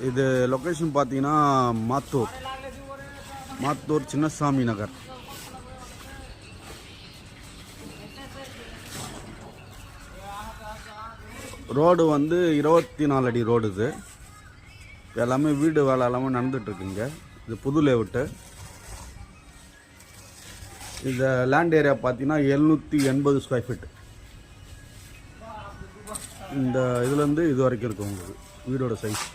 இது லொக்கேஷன் பார்த்தீங்கன்னா மாத்தூர் சின்னசாமி நகர். ரோடு வந்து 24 அடி ரோடு. இது எல்லாமே வீடு வேலை எல்லாமே நடந்துகிட்ருக்குங்க. இது புது லேஅவுட்டு. இந்த லேண்ட் ஏரியா பார்த்தீங்கன்னா 780 ஸ்கொயர் ஃபீட். இந்த இதுலேருந்து இது வரைக்கும் இருக்குது உங்களுக்கு வீடோட சைஸ்.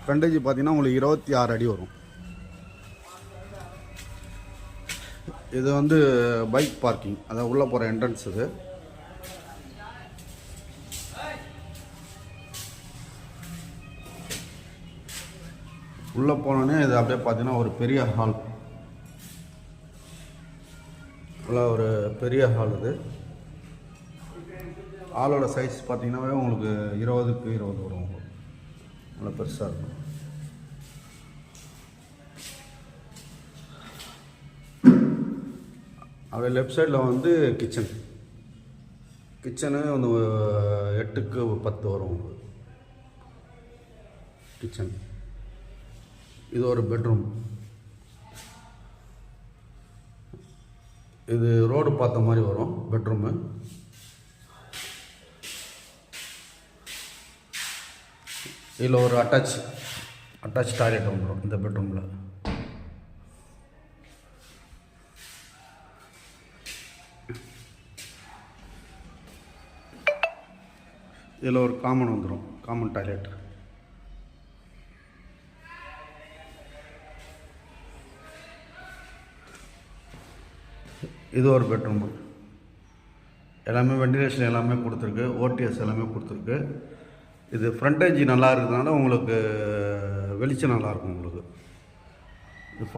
ஃப்ரண்டேஜ் பார்த்தீங்கன்னா உங்களுக்கு 26 அடி வரும். இது வந்து பைக் பார்க்கிங், அதாவது உள்ளே போகிற என்ட்ரன்ஸ். இது உள்ளே போனோடனே இது அப்படியே பார்த்தீங்கன்னா ஒரு பெரிய ஹால். நல்லா ஒரு பெரிய ஹால். இது ஹாலோட சைஸ் பார்த்தீங்கன்னாவே உங்களுக்கு 20க்கு 20 வரும். நல்லா பெருசாக இருக்கும். அப்படியே லெஃப்ட் சைடில் வந்து கிச்சனு வந்து 8க்கு 10 வரும் கிச்சன். இது ஒரு பெட்ரூம். இது ரோடு பார்த்த மாதிரி வரும் பெட்ரூமு. இதில் ஒரு அட்டாச் டாய்லெட் வந்துடும் இந்த பெட்ரூமில். இதில் ஒரு காமன் வந்துடும், காமன் டாய்லெட். இது ஒரு பெட்ரூம். எல்லாமே வெண்டிலேஷன் எல்லாமே கொடுத்துருக்கு, ஓடிஎஸ் எல்லாமே கொடுத்துருக்கு. இது ஃப்ரண்டேஜ் நல்லா இருக்கிறதுனால உங்களுக்கு வெளிச்சம் நல்லாயிருக்கும் உங்களுக்கு.